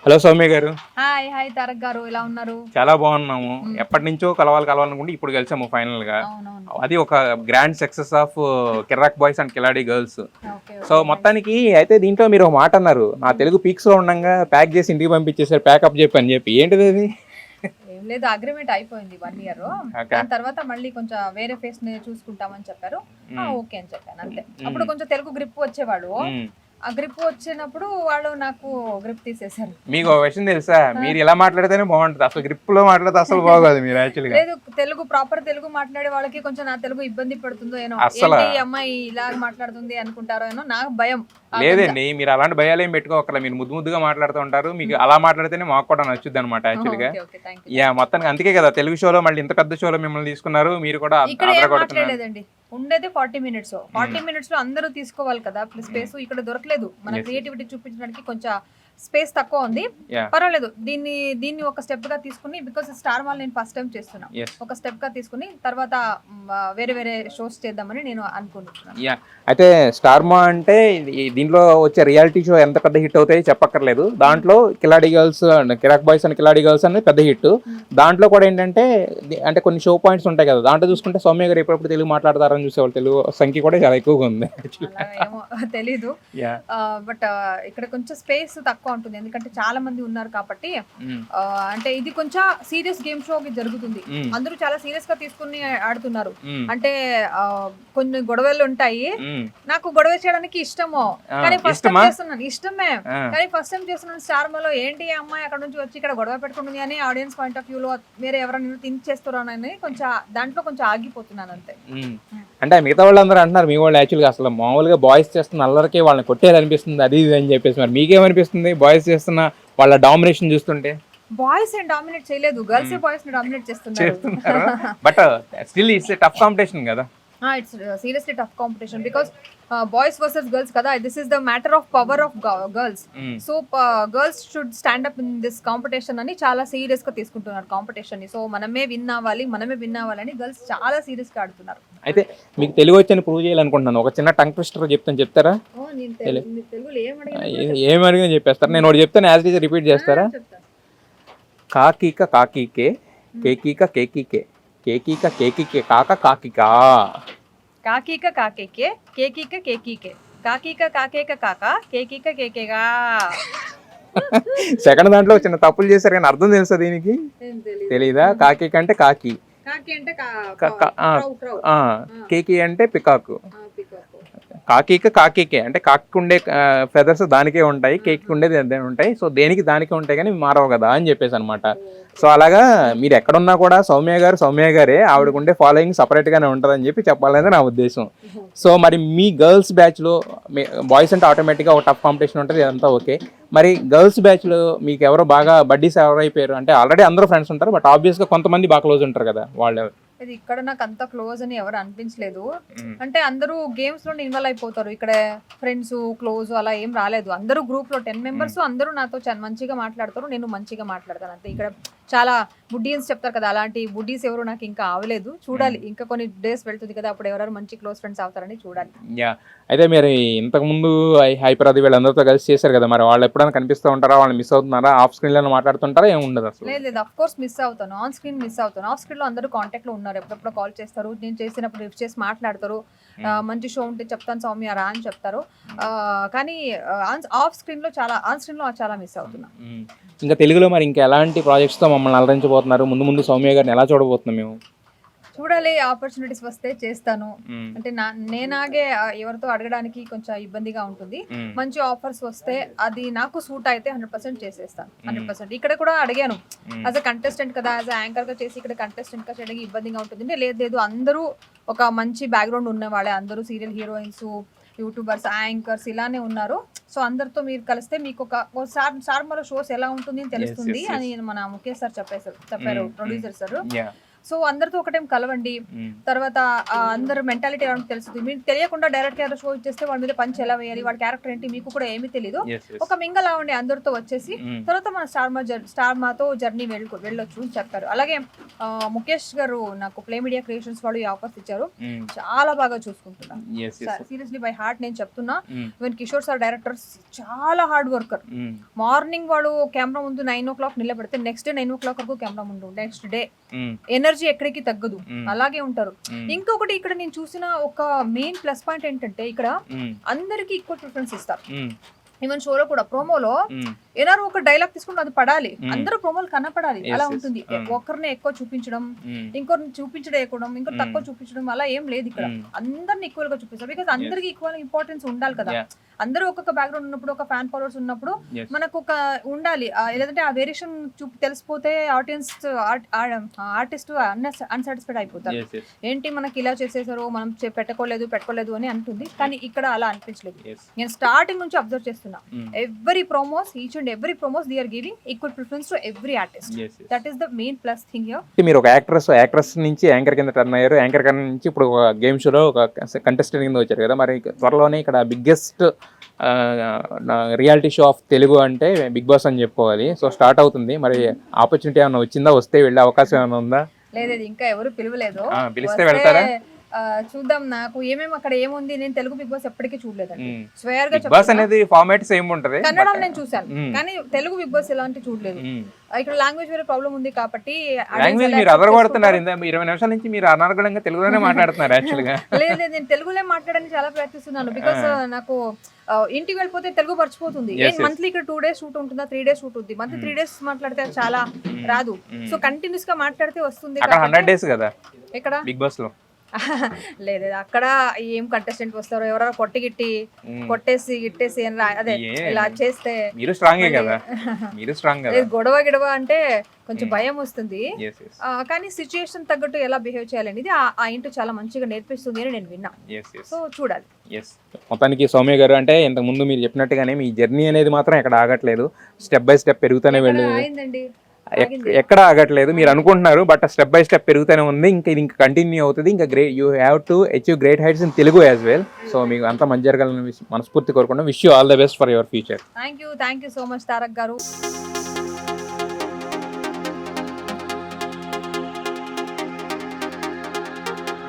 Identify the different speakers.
Speaker 1: Hello Soumya గారు.
Speaker 2: Hi hi Tarak గారు, ఎలా ఉన్నారు?
Speaker 1: చాలా బాగున్నాము. ఎప్పటి నుంచో కలవాలనుకుంటే ఇప్పుడు కలిసాము ఫైనల్ గా.
Speaker 2: అవునవును.
Speaker 1: అది ఒక grand success of Kirrak boys and Kiladi girls.
Speaker 2: Okay
Speaker 1: so మొత్తానికి అయితే దీంట్లో మీరు ఒక మాట అన్నారు, నా తెలుగు పీక్స్ లో ఉండగా ప్యాక్ చేసి ఇంటికి పంపించేసారు, ప్యాకప్ చెప్పి ఏంటిది అది?
Speaker 2: ఏం లేదు, అగ్రిమెంట్ అయిపోయింది 1 year. దాని తర్వాత మళ్ళీ కొంచెం వేరే ఫేస్ ని చూసుకుంటామని చెప్పారు. ఓకే అని చెప్పాను అంతే. అప్పుడు కొంచెం తెలుగు గ్రిప్ వచ్చేవాడు. ఆ గ్రిప్ వచ్చినప్పుడు వాళ్ళు నాకు గ్రిప్ తీసేశారు.
Speaker 1: మీకు ఒక విషయం తెలుసా, మీరు ఇలా మాట్లాడితేనే బాగుంటుంది, అసలు గ్రిప్ లో మాట్లాడితే అసలు బాగోదు. మీరు యాక్చువల్గా
Speaker 2: లేదు, తెలుగు ప్రాపర్ తెలుగు మాట్లాడే వాళ్ళకి కొంచెం నా తెలుగు ఇబ్బంది పడుతుందో ఏనో,
Speaker 1: అస్సలు
Speaker 2: ఏంటి ఈ అమ్మాయి ఇలా మాట్లాడుతుంది అనుకుంటారో ఏనో, నాకు భయం.
Speaker 1: లేదండి, మీరు అలాంటి భయాలు ఏం పెట్టుకోకర్లా. మీరు ముద్దుగా మాట్లాడుతూ ఉంటారు, మీకు అలా మాట్లాడితేనే మాకు కూడా నచ్చుద్ది అనమాట యాక్చువల్గా. యా, మొత్తానికి అందుకే కదా తెలుగు షోలో మళ్ళీ ఇంత పెద్ద షోలో మిమ్మల్ని తీసుకున్నారు. మీరు కూడా
Speaker 2: మాట్లాడలేదండి, ఉండేది 40 minutes. 40 minutes లో అందరూ తీసుకోవాలి కదా స్పేస్, ఇక్కడ దొరకలేదు. మన క్రియేటివిటీ చూపించడానికి కొంచెం స్పేస్ తక్కువ ఉంది. పర్వాలేదు, దీన్ని ఒక స్టెప్ గా తీసుకుని, బికాస్ స్టార్ మాల్ నేను ఫస్ట్ టైం చేస్తున్నా, ఒక స్టెప్ గా తీసుకుని తర్వాత వేరే షోస్ చేద్దామని నేను అనుకుంటున్నాను.
Speaker 1: అయితే స్టార్ మా అంటే దీంట్లో వచ్చే రియాలిటీ షో ఎంత పెద్ద హిట్ అవుతాయి చెప్పక్కర్లేదు. దాంట్లో Kiladi girls and Kirrak boys and Kiladi girls అనేది పెద్ద హిట్. దాంట్లో కూడా ఏంటంటే అంటే కొన్ని షో పాయింట్స్ ఉంటాయి కదా, దాంట్లో చూసుకుంటే సౌమ్య గారు ఎప్పుడప్పుడు తెలుగు మాట్లాడతారని చూసేవాళ్ళు, తెలుగు సంఖ్య కూడా చాలా ఎక్కువగా ఉంది.
Speaker 2: తెలీదు, బట్ ఇక్కడ కొంచెం స్పేస్ తక్కువ ఉంటుంది, ఎందుకంటే చాలా మంది ఉన్నారు కాబట్టి. అంటే ఇది కొంచెం సీరియస్ గేమ్ షో జరుగుతుంది, అందరూ చాలా సీరియస్ గా తీసుకుని ఆడుతున్నారు. అంటే కొన్ని గొడవలు ఉంటాయి, నాకు గొడవ చేయడానికి ఇష్టము, కానీ ఫస్ట్ టైం చేస్తున్నాను, ఇష్టమే కానీ ఫస్ట్ టైం చేస్తున్నాను స్టార్ మాలో. ఏంటి అమ్మాయి అక్కడ నుంచి వచ్చి ఇక్కడ గొడవ పెట్టుకుంటుంది అని ఆడియన్స్ పాయింట్ ఆఫ్ వ్యూ లో వేరే ఎవరైనా థింక్ చేస్తున్నారని కొంచెం దాంట్లో కొంచెం ఆగిపోతున్నాను అంతే.
Speaker 1: అంటే మిగతా వాళ్ళందరూ అంటున్నారు, మీ వాళ్ళు యాక్చువల్గా అసలు మామూలుగా బాయ్స్ చేస్తున్న అల్లరికి వాళ్ళని కొట్టేయాలనిపిస్తుంది, అది ఇది అని చెప్పేసి. మరి మీకేమనిపిస్తుంది బాయ్స్ చేస్తున్న వాళ్ళ డామినేషన్ చూస్తుంటే?
Speaker 2: బాయ్స్ ఏం డామినేట్ చేయలేదు, గర్ల్స్ బాయ్స్ ని డామినేట్ చేస్తున్నారు.
Speaker 1: But still it's tough competition కదా.
Speaker 2: It's seriously tough competition because boys versus girls kada, this is the matter of power of girls. So girls should stand up in this competition ani chaala serious ga తీసుకుంటున్నారు competition ని. So మనమే win అవ్వాలని girls చాలా serious గా ఆడుతున్నారు.
Speaker 1: అయితే మీకు తెలుగు వచ్చని ప్రూవ్ చేయాలనుకుంటున్నాను, ఒక చిన్న టంగ్ ట్విస్టర్ చెప్తారా? ఏం అడిగినా చెప్పేస్తారా? నేను ఒకటి చెప్తాను, యాజ్ ఇట్ ఈజ్ రిపీట్ చేస్తారా? కాకీక కాకీకే, కేకీక కేకీకే, కేకీక కేకీకే, కాక కాకికా.
Speaker 2: కాకీక కాకేకే, కేకీక కేకీకే, కాకీక కాకేక కాక, కేకీక కేకేగా.
Speaker 1: సెకండ్ దాంట్లో చిన్న తప్పులు చేశారు, కానీ అర్థం తెలుసా దీనికి? తెలీదా? కాకీక అంటే కాకి, కేకి అంటే పికాకు. కాకీక కాకీకే అంటే కాకి ఉండే ఫెదర్స్ దానికే ఉంటాయి, కేకి ఉండేది ఉంటాయి. సో దేనికి దానికే ఉంటాయి, కానీ మారవు కదా అని చెప్పేసి అనమాట. సో అలాగా మీరు ఎక్కడున్నా కూడా సౌమ్య గారే, ఆవిడకు ఉండే ఫాలోయింగ్ సపరేట్ గానే ఉంటుందని చెప్పాలనేది నా ఉద్దేశం. సో మరి మీ గర్ల్స్ బ్యాచ్ లో, బాయ్స్ అంటే ఆటోమేటిక్గా ఒక టఫ్ కాంపిటీషన్ ఉంటుంది, అదంతా ఓకే. మరి గర్ల్స్ బ్యాచ్ లో మీకు ఎవరో బాగా బడ్డీస్ ఎవరైపోయారు అంటే? ఆల్రెడీ అందరూ ఫ్రెండ్స్ ఉంటారు, బట్ ఆబ్వియస్ గా కొంతమంది బాగా క్లోజ్ ఉంటారు కదా, వాళ్ళు
Speaker 2: ఇది ఇక్కడ నాకు అంత క్లోజ్ అని ఎవరు అనిపించలేదు. అంటే అందరూ గేమ్స్ లో ఇన్వాల్వ్ అయిపోతారు, ఇక్కడ ఫ్రెండ్స్ క్లోజ్ అలా ఏం రాలేదు. అందరూ గ్రూప్ లో 10 members అందరూ నాతో మంచిగా మాట్లాడతారు, నేను మంచిగా మాట్లాడతాను అంతే. ఇక్కడ చాలా బుడ్డీస్ చెప్తారు కదా, అలాంటి బుడ్డీస్ ఎవరు నాకు ఇంకా అవలేదు. చూడాలి, ఇంకా కొన్ని డేస్ వెళ్తుంది కదా, అప్పుడు ఎవరు మంచి క్లోజ్ ఫ్రెండ్స్ అవుతారని చూడాలి.
Speaker 1: అయితే మీరు ఇంతకు ముందు హైపరాది వీళ్ళందరితో కలిసి చేశారు కదా, మరి వాళ్ళు ఎప్పుడైనా కనిపిస్తూ ఉంటారా? వాళ్ళు మిస్ అవుతున్నారా? ఆఫ్ స్క్రీన్ లో మాట్లాడుతుంటారా? ఏమి ఉండదు అసలు?
Speaker 2: లేదు, అఫ్ కోర్స్ మిస్ అవుతాను, ఆన్ స్క్రీన్ మిస్ అవుతాను. ఆఫ్ స్క్రీన్ లో అందరూ కాంటాక్ట్ లో ఉన్నారు, ఎప్పుడప్పుడు కాల్ చేస్తారు, నేను చేసినప్పుడు లిఫ్ట్ చేసి మాట్లాడతారు. మంచి షో ఉంటే చెప్తాను సౌమ్య రా అని చెప్తారు. కానీ ఆఫ్ స్క్రీన్ లో చాలా మిస్ అవుతున్నా.
Speaker 1: ఇంకా తెలుగులో మరి ఇంకా ఎలాంటి ప్రాజెక్ట్స్ తో మమ్మల్ని అలరించబోతున్నారు? ముందు సౌమ్య గారిని ఎలా చూడబోతున్నాం మేము?
Speaker 2: చూడాలి, ఆపర్చునిటీస్ వస్తే చేస్తాను. అంటే నేనాగే ఎవరితో అడగడానికి కొంచెం ఇబ్బందిగా ఉంటుంది. మంచి ఆఫర్స్ వస్తే అది నాకు సూట్ అయితే 100% చేసేస్తాను. 100%. ఇక్కడ కూడా అడిగాను, యాజ్ అ కంటెస్టెంట్ కదా, యాజ్ అ యాంకర్ గా చేసి ఇక్కడ కంటెస్టెంట్ గా చేయడానికి ఇబ్బందిగా ఉంటుంది. లేదు, అందరూ ఒక మంచి బ్యాక్గ్రౌండ్ ఉన్న వాళ్ళే, అందరూ సీరియల్ హీరోయిన్స్, యూట్యూబర్స్, యాంకర్స్ ఇలానే ఉన్నారు. సో అందరితో మీరు కలిస్తే మీకు ఒకసారి షోస్ ఎలా ఉంటుంది అని తెలుస్తుంది అని మన ముఖేష్ సార్ చెప్పారు, ప్రొడ్యూసర్ సార్. సో అందరితో ఒక టైం కలవండి, తర్వాత అందరు మెంటాలిటీ ఏమో తెలుస్తుంది. మీకు తెలియకుండా డైరెక్ట్ గా షో ఇచ్చేస్తే వాడి మీద పంచ్ ఎలా వేయాలి, వాడి క్యారెక్టర్ ఏంటి మీకు కూడా ఏమీ తెలియదు. ఒక మింగల్ అవ్వండి అందరితో వచ్చేసి, తర్వాత మన స్టార్ మాతో జర్నీ వెళ్ళొచ్చు అని చెప్పారు. అలాగే ముఖేష్ గారు నాకు ప్లే మీడియా క్రియేషన్స్ వాళ్ళు ఈ ఆఫర్స్ ఇచ్చారు, చాలా బాగా చూసుకుంటున్నా. సీరియస్లీ బై హార్ట్ నేను చెప్తున్నా. ఈవెన్ కిషోర్ సార్ డైరెక్టర్ చాలా హార్డ్ వర్కర్. మార్నింగ్ వాడు కెమెరా ముందు 9 o'clock నిలబెడితే నెక్స్ట్ డే 9 o'clock వరకు కెమెరా ముందు, నెక్స్ట్ డే ఎనర్జీ ఎక్కడికి తగ్గదు, అలాగే ఉంటారు. ఇంకొకటి ఇక్కడ నేను చూసిన ఒక మెయిన్ ప్లస్ పాయింట్ ఏంటంటే ఇక్కడ అందరికి ఈక్వల్ ప్రిఫరెన్స్ ఇస్తారు. ఈవెన్ షోలో కూడా ప్రోమోలో ఏనారు ఒక డైలాగ్ తీసుకుంటే అది పడాలి, అందరూ ప్రోమోలు కనపడాలి, అలా ఉంటుంది. ఒకరిని ఎక్కువ చూపించడం, ఇంకొకరిని చూపించడం, ఇంకొకరు తక్కువ చూపించడం అలా ఏం లేదు. ఇక్కడ అందరిని ఈక్వల్ గా చూపిస్తారు. బికాస్ అందరికి ఈక్వల్ ఇంపార్టెన్స్ ఉండాలి కదా. అందరూ ఒక్కొక్క బ్యాక్గ్రౌండ్ ఉన్నప్పుడు, ఒక ఫ్యాన్ ఫాలోవర్స్ ఉన్నప్పుడు మనకు ఒక ఉండాలి. లేదంటే ఆ వేరియేషన్ తెలిసిపోతే ఆడియన్స్ ఆర్టిస్ట్ అన్సాటిస్ఫైడ్ అయిపోతారు. ఏంటి మనకి ఇలా చేసేసారు, మనం పెట్టుకోలేదు అని అంటుంది. కానీ ఇక్కడ అలా అనిపించలేదు. నేను స్టార్టింగ్ నుంచి అబ్జర్వ్ చేస్తున్నా, every promos, each and every promos they are giving equal preference to every artist. That is the main plus thing here.
Speaker 1: మీరు ఒక యాక్ట్రెస్ నుంచి యాంకర్ కింద టర్న్ అయ్యారు, యాంకర్ నుంచి ఇప్పుడు ఒక గేమ్ షోలో ఒక కంటెస్టెంట్ కింద వచ్చారు కదా. మరి త్వరలోనే ఇక్కడ biggest reality show off Telugu అంటే బిగ్ బాస్ అని చెప్పుకోవాలి. సో స్టార్ట్ అవుతుంది. మరి ఆపర్చునిటీ ఏమైనా వచ్చిందా, వస్తే వెళ్ళే అవకాశం ఏమైనా ఉందా?
Speaker 2: లేదు, ఇంకా ఎవరు పిలవలేదు.
Speaker 1: పిలిస్తే వెళ్తారా?
Speaker 2: చూద్దాం. నాకు ఏమేమి అక్కడ ఏముంది, నేను తెలుగు బిగ్ బాస్ ఎప్పటికీ చూడలేదండి. స్వేర్గా
Speaker 1: బిగ్ బాస్ అనేది ఫార్మాట్ సేమ్ ఉంటది.
Speaker 2: కన్నడం నేను చూసాను, కానీ తెలుగు బిగ్ బాస్ ఎలాంటి చూడలేదు. ఇక్కడ లాంగ్వేజ్ వేరే ప్రాబ్లం ఉంది కాబట్టి
Speaker 1: లాంగ్వేజ్ మీరు అదరగొడుతున్నారు. 20 నిమిషాల నుంచి మీరు అనర్గళంగా తెలుగులోనే మాట్లాడుతున్నారు. యాక్చువల్ గా లేదు,
Speaker 2: నేను తెలుగులో మాట్లాడడానికి చాలా ప్రయత్నిస్తున్నాను. బికాస్ నాకు ఇంటికి వెళ్ళిపోతే తెలుగు మర్చిపోతుంది. మంత్లీ ఇక్కడ 2 days షూట్ ఉంటుందా, 3 days షూట్ ఉంది. మంత్లీ 3 days మాట్లాడితే చాలా రాదు. సో కంటిన్యూస్ గా మాట్లాడితే వస్తుంది.
Speaker 1: 100 days కదా
Speaker 2: ఇక్కడ బిగ్ బాస్ లో. లేదు, అక్కడ ఏం కంటెస్టెంట్ వస్తారో, ఎవరో కొట్టేసి గిట్టేసి అదే ఇలా చేస్తే గొడవ అంటే కొంచెం భయం వస్తుంది. కానీ సిచ్యుయేషన్ తగ్గట్టు ఎలా బిహేవ్ చేయాలనేది ఆ ఇంటూ చాలా మంచిగా నేర్పిస్తుంది అని నేను విన్నా. సో చూడాలి.
Speaker 1: మొత్తానికి సౌమ్య గారు, అంటే ఇంతకు ముందు మీరు చెప్పినట్టుగానే మీ జర్నీ అనేది మాత్రం ఎక్కడ ఆగట్లేదు, స్టెప్ బై స్టెప్ పెరుగుతూనే వెళ్ళింది. ఎక్కడ ఆగట్లేదు మీరు అనుకుంటున్నారు, బట్ స్టెప్ బై స్టెప్ పెరుగుతూనే ఉంది. ఇంకా ఇది ఇంకా కంటిన్యూ అవుతుంది. ఇంకా you have to achieve great heights in Telugu as well. So మీకు అంతా మంచి జరగాలని మనస్ఫూర్తి కోరుకుంటున్నాం. Wish you all the best for your future.
Speaker 2: Thank you so much Tarak గారు.